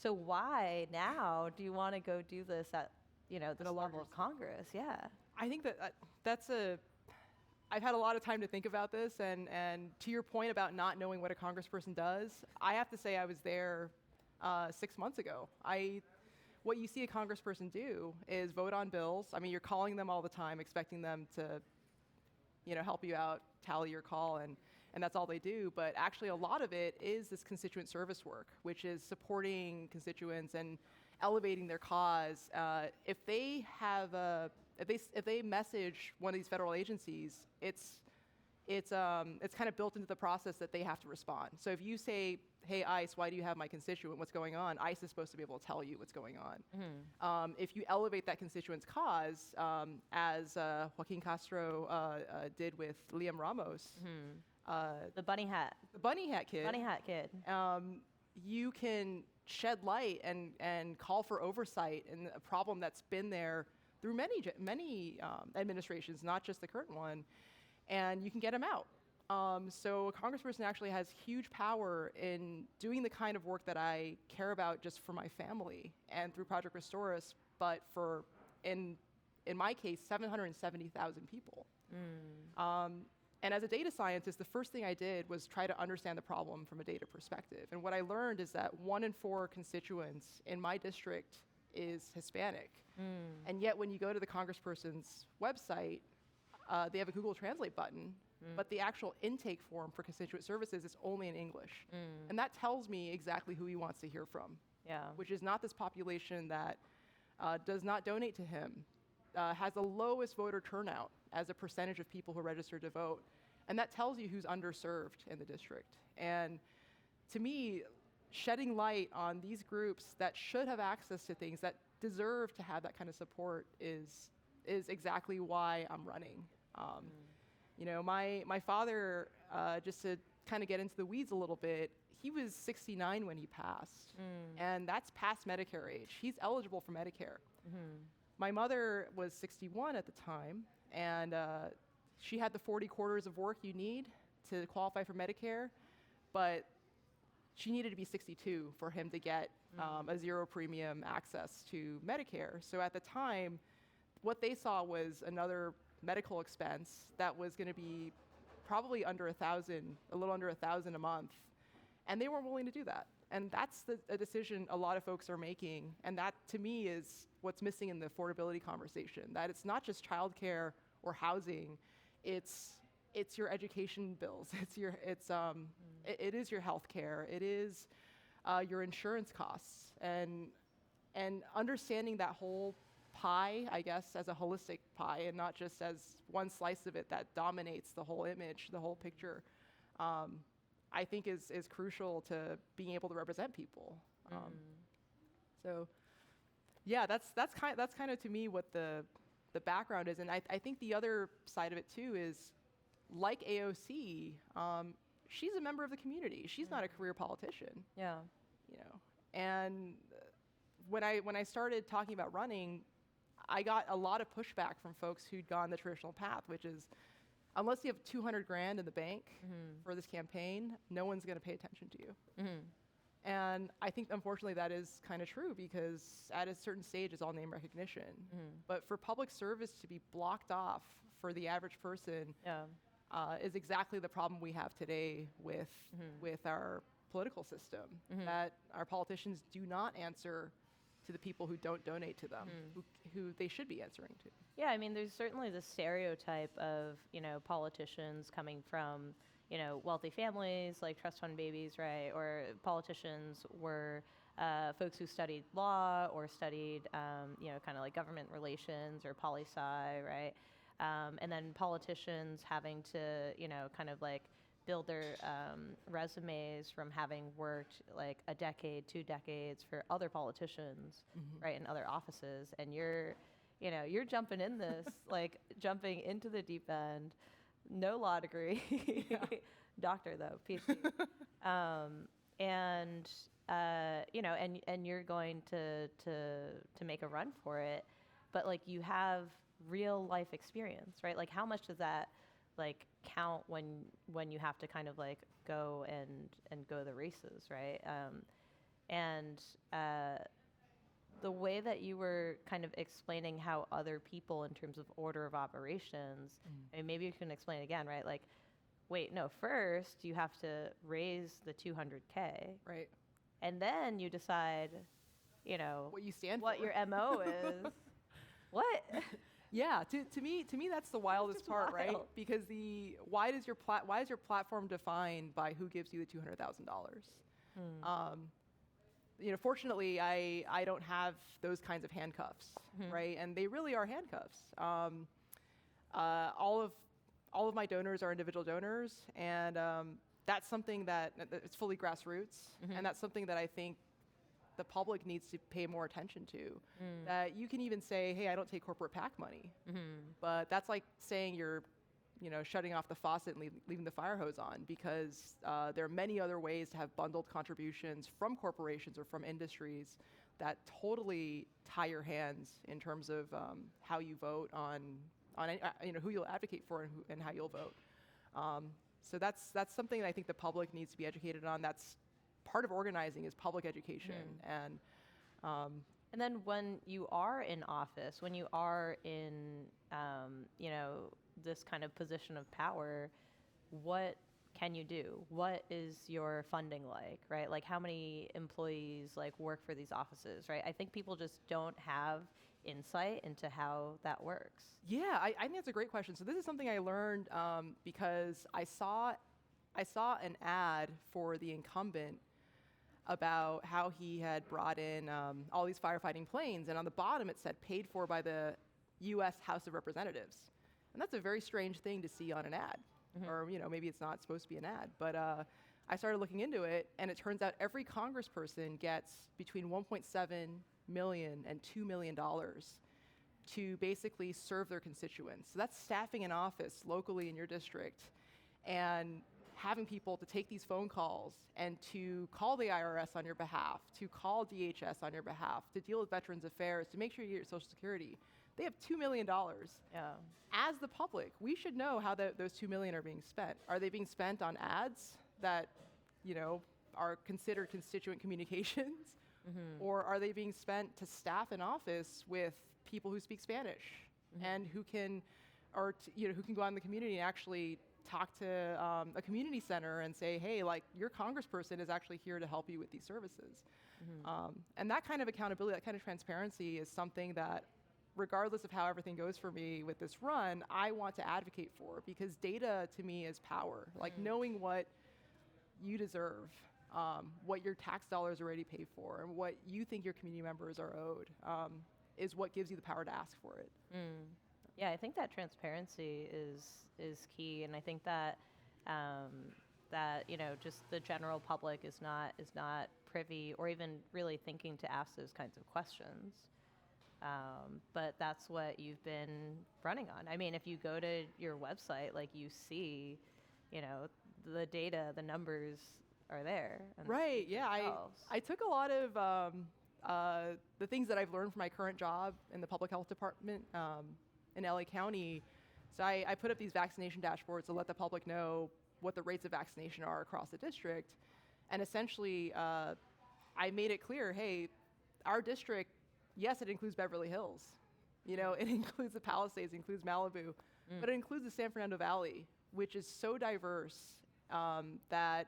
So why now do you want to go do this at, you know, this level of Congress? Yeah. I think that's I've had a lot of time to think about this, and to your point about not knowing what a congressperson does, I have to say I was there 6 months ago. What you see a congressperson do is vote on bills. I mean, you're calling them all the time, expecting them to, you know, help you out, tally your call, and that's all they do. But actually, a lot of it is this constituent service work, which is supporting constituents and elevating their cause. If they message one of these federal agencies, it's kind of built into the process that they have to respond. So if you say, hey, ICE, why do you have my constituent? What's going on? ICE is supposed to be able to tell you what's going on. If you elevate that constituent's cause, as Joaquin Castro did with Liam Ramos, the bunny hat kid, you can shed light and call for oversight in a problem that's been there through many administrations, not just the current one, and you can get them out. So a congressperson actually has huge power in doing the kind of work that I care about just for my family and through Project Restore Us, but for, in my case, 770,000 people. And as a data scientist, the first thing I did was try to understand the problem from a data perspective. And what I learned is that 1 in 4 constituents in my district is Hispanic. And yet when you go to the congressperson's website, they have a Google Translate button, but the actual intake form for constituent services is only in English. And that tells me exactly who he wants to hear from, which is not this population that does not donate to him, has the lowest voter turnout as a percentage of people who register to vote. And that tells you who's underserved in the district. And to me, shedding light on these groups that should have access to things, that deserve to have that kind of support, is exactly why I'm running. You know, my father, just to kind of get into the weeds a little bit, he was 69 when he passed, and that's past Medicare age. He's eligible for Medicare. My mother was 61 at the time, and she had the 40 quarters of work you need to qualify for Medicare, but she needed to be 62 for him to get a zero premium access to Medicare. So at the time, what they saw was another medical expense that was going to be probably under $1,000, a little under $1,000 a month, and they weren't willing to do that. And that's a decision a lot of folks are making, and that to me is what's missing in the affordability conversation, that it's not just childcare or housing. It's your education bills. It is your health care. It is your insurance costs, and understanding that whole pie, I guess, as a holistic pie, and not just as one slice of it that dominates the whole image, the whole picture, I think is crucial to being able to represent people. So, yeah, that's kind of to me what the background is, and I think the other side of it too is, like AOC, she's a member of the community. She's not a career politician. Yeah. You know, and when I started talking about running, I got a lot of pushback from folks who'd gone the traditional path, which is, unless you have 200 grand in the bank for this campaign, no one's going to pay attention to you. And I think, unfortunately, that is kind of true, because at a certain stage, it's all name recognition. But for public service to be blocked off for the average person is exactly the problem we have today with our political system, that our politicians do not answer to the people who don't donate to them, who they should be answering to. Yeah, I mean, there's certainly the stereotype of, politicians coming from, wealthy families, like trust fund babies, right? Or politicians were folks who studied law or studied, kind of like government relations or poli-sci, right? And then politicians having to, kind of like build their resumes from having worked like a decade, 2 decades for other politicians, right, in other offices. And you're jumping in this, like jumping into the deep end, no law degree, doctor though, PhD. And you're going to make a run for it, but like you have real life experience, right? Like how much does that like count when you have to kind of like go and go the races, right? The way that you were kind of explaining how other people in terms of order of operations, I mean, maybe you can explain again, right? Like, wait, no, first you have to raise the 200K. Right. And then you decide, what you stand what for. your MO is. What? Yeah, to me that's the wildest part, wild. right? Because why is your platform defined by who gives you the $200,000? Fortunately, I don't have those kinds of handcuffs, right? And they really are handcuffs. All of my donors are individual donors, and that's something that it's fully grassroots, and that's something that I think the public needs to pay more attention to. That you can even say, hey, I don't take corporate PAC money, but that's like saying you're shutting off the faucet and leaving the fire hose on, because there are many other ways to have bundled contributions from corporations or from industries that totally tie your hands in terms of how you vote on who you'll advocate for and how you'll vote. So that's something that I think the public needs to be educated on. That's part of organizing, is public education. And then when you are in office, when you are in this kind of position of power, what can you do? What is your funding like, right? Like how many employees like work for these offices, right? I think people just don't have insight into how that works. Yeah, I think that's a great question. So this is something I learned because I saw an ad for the incumbent about how he had brought in all these firefighting planes, and on the bottom it said paid for by the U.S. House of Representatives. And that's a very strange thing to see on an ad. Or maybe it's not supposed to be an ad, but I started looking into it, and it turns out every congressperson gets between $1.7 million and $2 million to basically serve their constituents. So that's staffing an office locally in your district and having people to take these phone calls and to call the IRS on your behalf, to call DHS on your behalf, to deal with Veterans Affairs, to make sure you get your Social Security. They have $2 million. Yeah. As the public, we should know how those $2 million are being spent. Are they being spent on ads that, are considered constituent communications? Or are they being spent to staff an office with people who speak Spanish and who can go out in the community and actually talk to a community center and say, hey, like your congressperson is actually here to help you with these services. And that kind of accountability, that kind of transparency is something that regardless of how everything goes for me with this run, I want to advocate for, because data to me is power. Like knowing what you deserve, what your tax dollars already pay for, and what you think your community members are owed, is what gives you the power to ask for it. Yeah, I think that transparency is key, and I think that that just the general public is not privy or even really thinking to ask those kinds of questions. But that's what you've been running on. I mean, if you go to your website, like you see, the data, the numbers are there. Right. Yeah. I took a lot of the things that I've learned from my current job in the public health department in LA County. So I put up these vaccination dashboards to let the public know what the rates of vaccination are across the district. And essentially, I made it clear, hey, our district, yes, it includes Beverly Hills. It includes the Palisades, it includes Malibu, but it includes the San Fernando Valley, which is so diverse that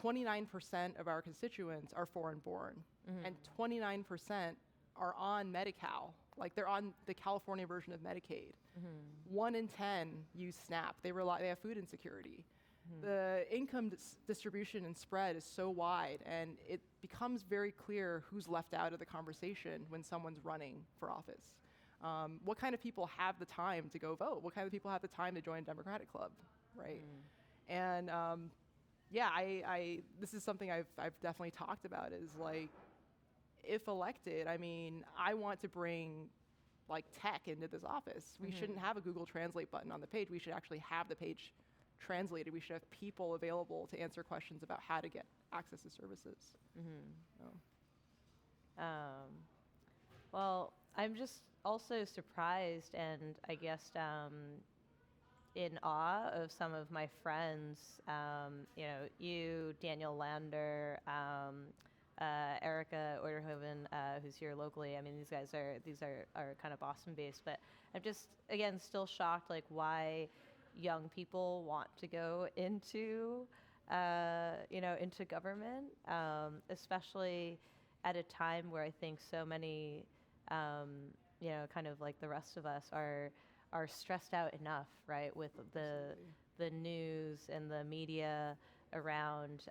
29% of our constituents are foreign-born, and 29% are on Medi-Cal, like they're on the California version of Medicaid. 1 in 10 use SNAP. They have food insecurity. The income distribution and spread is so wide, and it becomes very clear who's left out of the conversation when someone's running for office. What kind of people have the time to go vote? What kind of people have the time to join a Democratic club, right? And this is something I've definitely talked about, is like, if elected, I mean, I want to bring like tech into this office. We shouldn't have a Google Translate button on the page. We should actually have the page translated. We should have people available to answer questions about how to get access to services. Well, I'm just also surprised and I guess in awe of some of my friends, you, Daniel Lander, Erica Oderhoven, who's here locally. I mean, these are kind of Boston based, but I'm just, again, still shocked, like, why young people want to go into, into government, especially at a time where I think so many, kind of like the rest of us are stressed out enough, right, with the news and the media around,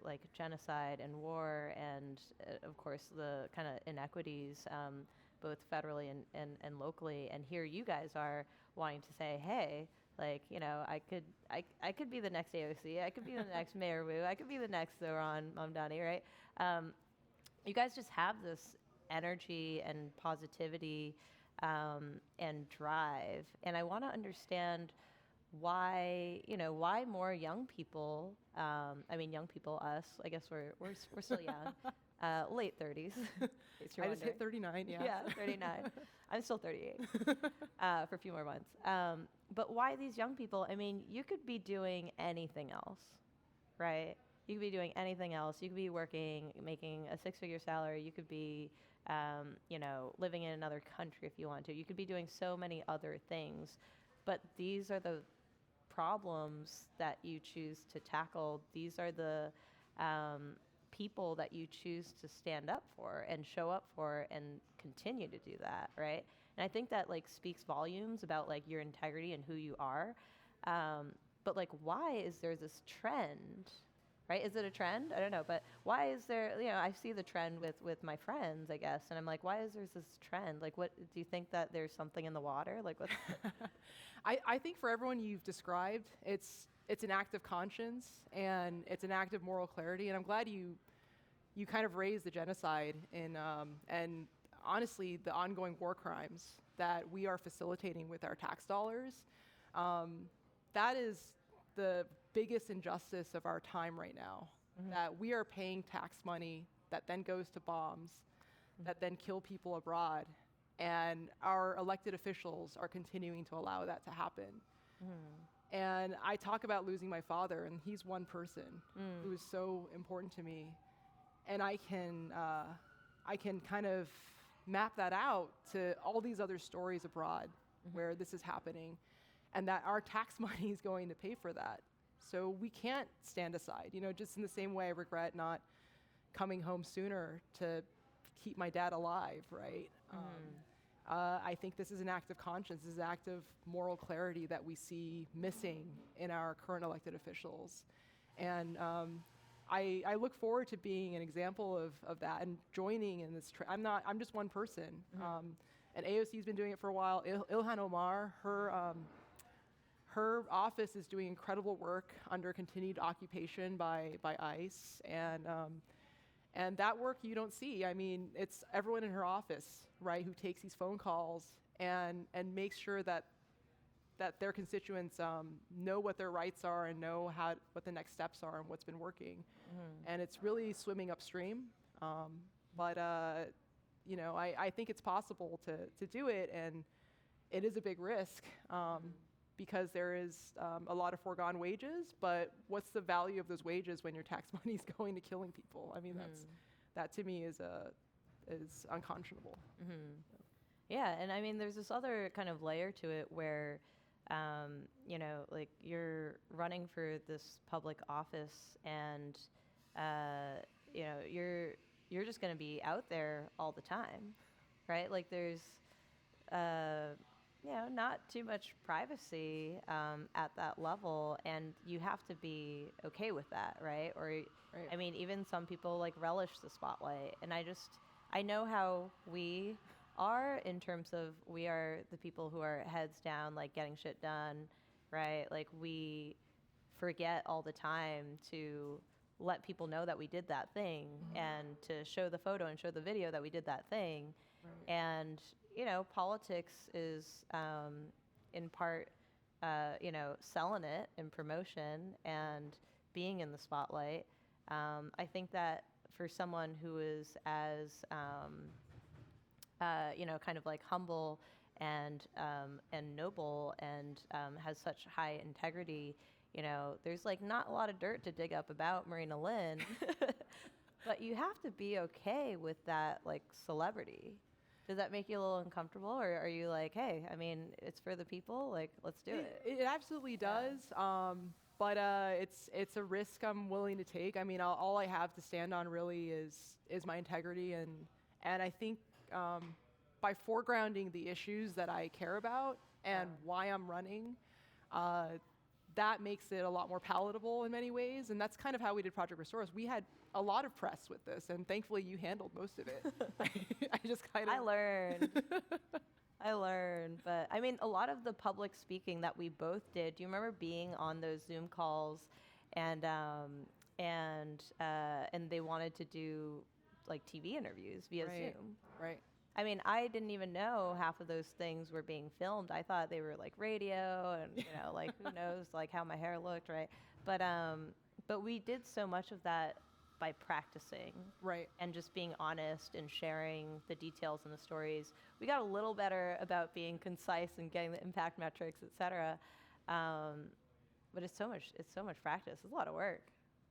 like genocide and war and, of course, the kind of inequities, both federally and locally. And here you guys are wanting to say, hey, like, I could be the next AOC, I could be the next Mayor Wu, I could be the next Zoran Mamdani, right? You guys just have this energy and positivity and drive. And I want to understand why more young people, young people, us, I guess we're still young, late 30s. I just hit 39, yeah. Yeah, 39. I'm still 38 for a few more months. But why these young people? I mean, you could be doing anything else, right? You could be doing anything else. You could be working, making a 6-figure salary. You could be, living in another country if you want to. You could be doing so many other things. But these are the problems that you choose to tackle. These are the people that you choose to stand up for and show up for and continue to do that, right? And I think that like speaks volumes about like your integrity and who you are. But like, why is there this trend, right? Is it a trend? I don't know. But why is there, I see the trend with my friends, I guess. And I'm like, why is there this trend? Like, what, do you think that there's something in the water? Like, what's I think for everyone you've described, it's an act of conscience and it's an act of moral clarity. And I'm glad you kind of raised the genocide and honestly, the ongoing war crimes that we are facilitating with our tax dollars. That is the biggest injustice of our time right now, that we are paying tax money that then goes to bombs, that then kill people abroad, and our elected officials are continuing to allow that to happen. And I talk about losing my father, and he's one person who is so important to me, and I can kind of map that out to all these other stories abroad where this is happening, and that our tax money is going to pay for that. So we can't stand aside, just in the same way I regret not coming home sooner to keep my dad alive, right? I think this is an act of conscience. This is an act of moral clarity that we see missing in our current elected officials. And I look forward to being an example of that and joining in this. I'm just one person. And AOC's been doing it for a while. Ilhan Omar, her office is doing incredible work under continued occupation by ICE. And that work you don't see. I mean, it's everyone in her office, right, who takes these phone calls and makes sure that their constituents know what their rights are and know what the next steps are and what's been working. And it's really swimming upstream. But I think it's possible to do it, and it is a big risk because there is a lot of foregone wages. But what's the value of those wages when your tax money is going to killing people? I mean, that to me is unconscionable. Yeah, and I mean, there's this other kind of layer to it where, like you're running for this public office, and you're just going to be out there all the time, right? Like there's, not too much privacy at that level, and you have to be okay with that, right? Or, I mean, even some people like relish the spotlight, and I know how we are in terms of we are the people who are heads down, like getting shit done, right? Like we forget all the time to let people know that we did that thing and to show the photo and show the video that we did that thing. Right. And, politics is in part, selling it in promotion and being in the spotlight. I think that for someone who is as, kind of like humble and noble and has such high integrity, there's like not a lot of dirt to dig up about Marena Lin, but you have to be okay with that like celebrity. Does that make you a little uncomfortable, or are you like, hey, I mean, it's for the people, like let's do it? It absolutely does. But it's a risk I'm willing to take. I mean, all I have to stand on really is my integrity, and I think by foregrounding the issues that I care about and why I'm running, that makes it a lot more palatable in many ways. And that's kind of how we did Project Restore Us. We had a lot of press with this, and thankfully you handled most of it. I learned, but I mean, a lot of the public speaking that we both did. Do you remember being on those Zoom calls, and they wanted to do like TV interviews via Zoom? Right. I mean, I didn't even know half of those things were being filmed. I thought they were like radio, and like who knows, like how my hair looked, right? But we did so much of that by practicing, right, and just being honest and sharing the details and the stories. We got a little better about being concise and getting the impact metrics, et cetera. But it's so much practice. It's a lot of work.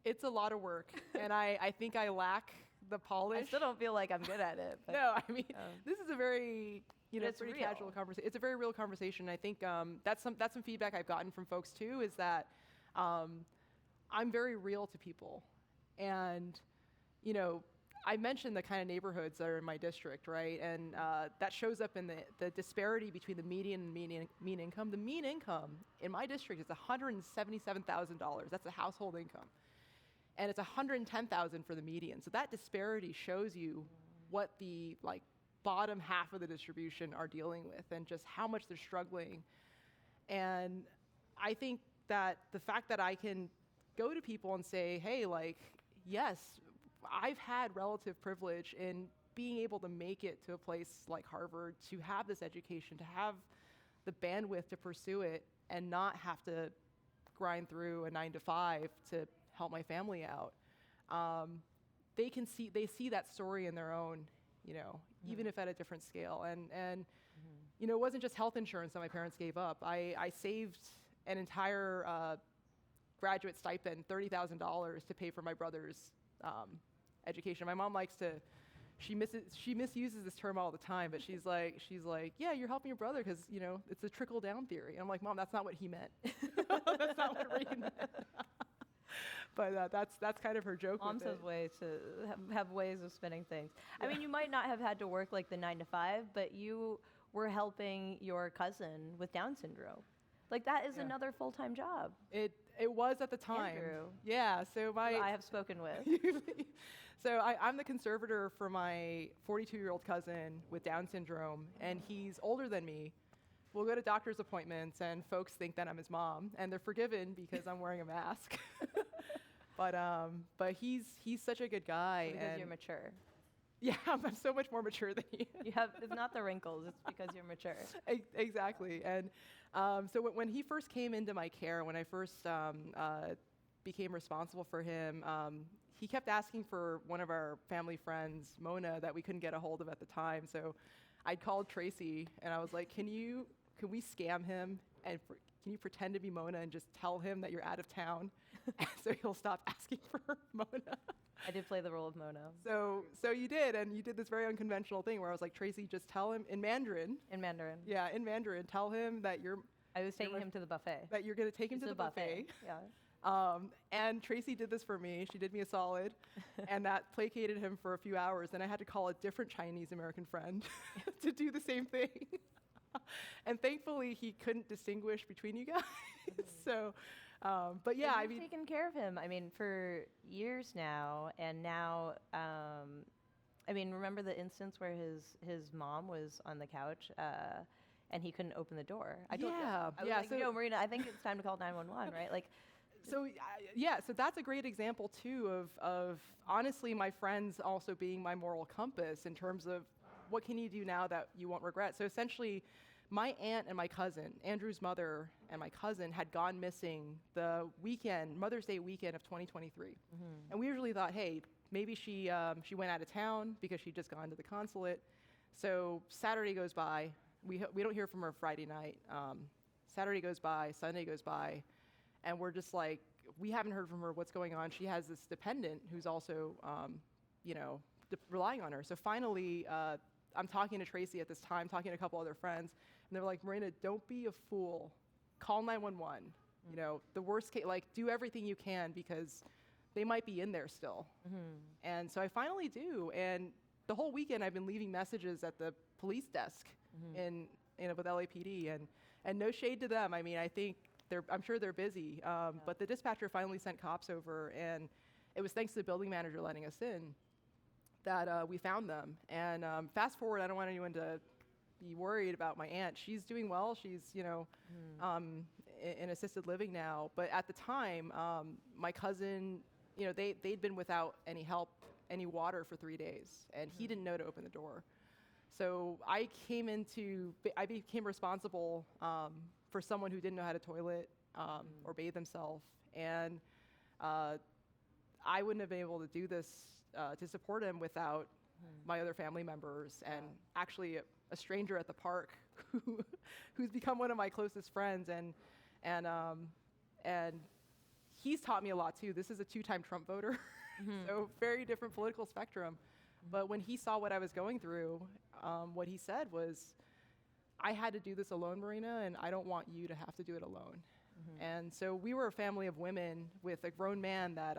It's a lot of work, and I think I lack the polish. I still don't feel like I'm good at it. But, no, I mean, this is a very, pretty real. Casual conversation. It's a very real conversation. I think that's some feedback I've gotten from folks too, is that I'm very real to people. And, I mentioned the kind of neighborhoods that are in my district, right? And that shows up in the disparity between the median and mean income. The mean income in my district is $177,000. That's a household income. And it's $110,000 for the median. So that disparity shows you what the bottom half of the distribution are dealing with and just how much they're struggling. And I think that the fact that I can go to people and say, hey, yes, I've had relative privilege in being able to make it to a place like Harvard, to have this education, to have the bandwidth to pursue it and not have to grind through a 9-to-5 to help my family out. They see that story in their own, even if at a different scale. And it wasn't just health insurance that my parents gave up. I saved an entire graduate stipend, $30,000, to pay for my brother's education. My mom likes to, she misuses this term all the time, but she's like, yeah, you're helping your brother because, it's a trickle down theory. And I'm like, Mom, that's not what he meant. That's not what Reagan meant. But that's kind of her joke Mom with says it. ways to have ways of spinning things. I mean, you might not have had to work like the 9 to 5, but you were helping your cousin with Down syndrome. Like that is Yeah. another full-time job. It was at the time. Andrew, Yeah. So who I have spoken with. So I'm the conservator for my 42-year-old cousin with Down syndrome, and he's older than me. We'll go to doctor's appointments, and folks think that I'm his mom, and they're forgiven because I'm wearing a mask. But he's such a good guy. Because and you're mature. Yeah, I'm so much more mature than he is. It's not the wrinkles, it's because you're mature. Exactly. And so when he first came into my care, when I first became responsible for him, he kept asking for one of our family friends, Mona, that we couldn't get a hold of at the time. So I'd called Tracy, and I was like, can we scam him? And can you pretend to be Mona and just tell him that you're out of town? So he'll stop asking for Mona. I did play the role of Mona. So you did, and you did this very unconventional thing where I was like, Tracy, just tell him in Mandarin. In Mandarin. Yeah, in Mandarin, tell him that I was taking him to the buffet. that you're going to take him to the buffet. Yeah. And Tracy did this for me. She did me a solid, and that placated him for a few hours. Then I had to call a different Chinese American friend to do the same thing. And thankfully, he couldn't distinguish between you guys. So, but yeah, You've taken care of him. I mean, for years now, and now, I mean, remember the instance where his mom was on the couch, and he couldn't open the door. I was like, so- no, Marena, I think it's time to call 911, right? Like, So so that's a great example too of honestly my friends also being my moral compass in terms of what can you do now that you won't regret. So essentially, my aunt and my cousin, Andrew's mother and my cousin, had gone missing the Mother's Day weekend of 2023, and we usually thought, hey, maybe she went out of town because she'd just gone to the consulate. So Saturday goes by, we don't hear from her Friday night. Saturday goes by, Sunday goes by. And we're just like, we haven't heard from her. What's going on? She has this dependent who's also, relying on her. So finally, I'm talking to Tracy at this time, talking to a couple other friends, and they're like, Marena, don't be a fool. Call 911. You know, the worst case, like, do everything you can because they might be in there still. And so I finally do. And the whole weekend, I've been leaving messages at the police desk with LAPD, and no shade to them. I mean, I'm sure they're busy, but the dispatcher finally sent cops over, and it was thanks to the building manager letting us in that we found them. And fast forward, I don't want anyone to be worried about my aunt. She's doing well. She's, in assisted living now. But at the time, my cousin, they'd been without any help, any water for 3 days, and he didn't know to open the door. So I became responsible for someone who didn't know how to toilet or bathe themselves. And I wouldn't have been able to do this to support him without my other family members and actually a stranger at the park who's become one of my closest friends. And he's taught me a lot too. This is a 2-time Trump voter, so very different political spectrum. But when he saw what I was going through, what he said was, I had to do this alone, Marena, and I don't want you to have to do it alone. And so we were a family of women with a grown man that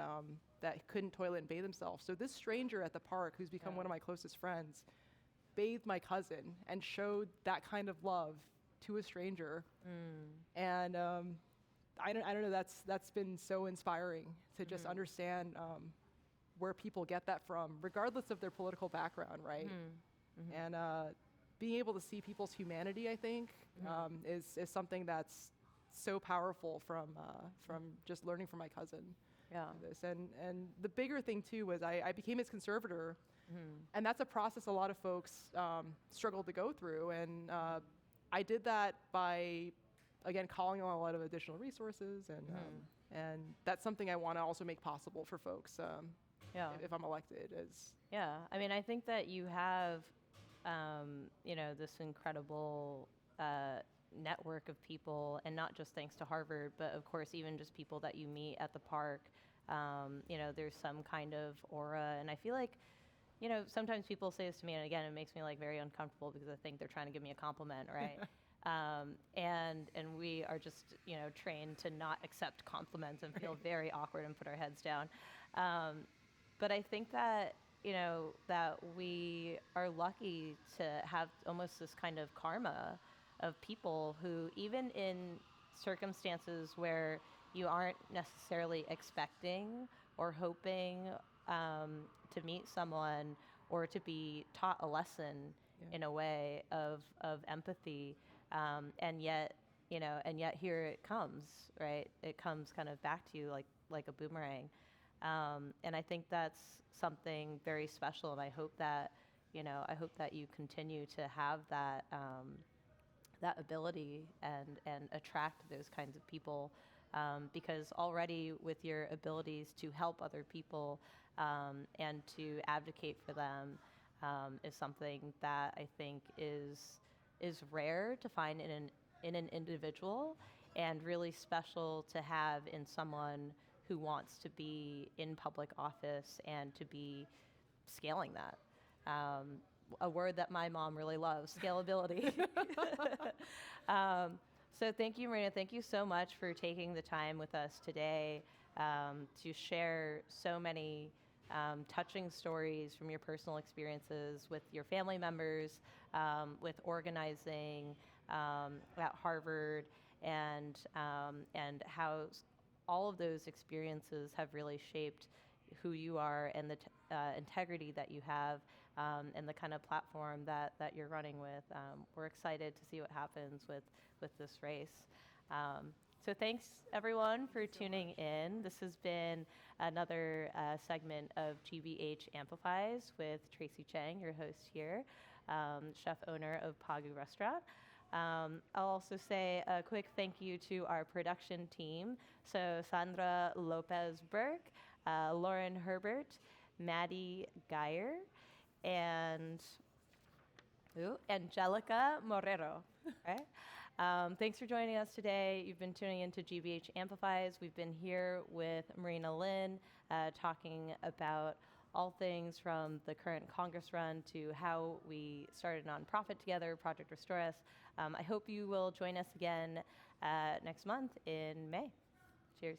couldn't toilet and bathe himself. So this stranger at the park, who's become one of my closest friends, bathed my cousin and showed that kind of love to a stranger. And I don't know, that's been so inspiring to just understand where people get that from, regardless of their political background, right? And being able to see people's humanity, I think, is something that's so powerful from just learning from my cousin. This. And the bigger thing too was I became his conservator, and that's a process a lot of folks struggle to go through. And I did that by, again, calling on a lot of additional resources, and that's something I want to also make possible for folks if I'm elected. I mean, I think that you have this incredible network of people, and not just thanks to Harvard, but of course even just people that you meet at the park. There's some kind of aura, and I feel like, sometimes people say this to me, and again, it makes me like very uncomfortable because I think they're trying to give me a compliment, right? And we are just, trained to not accept compliments and feel very awkward and put our heads down. But I think that, that we are lucky to have almost this kind of karma of people who, even in circumstances where you aren't necessarily expecting or hoping to meet someone or to be taught a lesson in a way of empathy, and yet here it comes, right? It comes kind of back to you like a boomerang. And I think that's something very special, and I hope that you continue to have that that ability and attract those kinds of people, because already with your abilities to help other people and to advocate for them is something that I think is rare to find in an individual, and really special to have in someone who wants to be in public office and to be scaling that. A word that my mom really loves, scalability. So thank you, Marena. Thank you so much for taking the time with us today to share so many touching stories from your personal experiences with your family members, with organizing at Harvard, and how all of those experiences have really shaped who you are and the integrity that you have, and the kind of platform that you're running with. We're excited to see what happens with this race. So thanks, everyone, for tuning in. This has been another segment of GBH Amplifies with Tracy Chang, your host here, chef owner of Pagu Restaurant. I'll also say a quick thank you to our production team. So Sandra Lopez-Burke, Lauren Herbert, Maddie Geyer, and Angelica Morero. Right? Thanks for joining us today. You've been tuning into GBH Amplifies. We've been here with Marena Lin, talking about all things from the current Congress run to how we started a nonprofit together, Project Restore Us. I hope you will join us again next month in May. Cheers.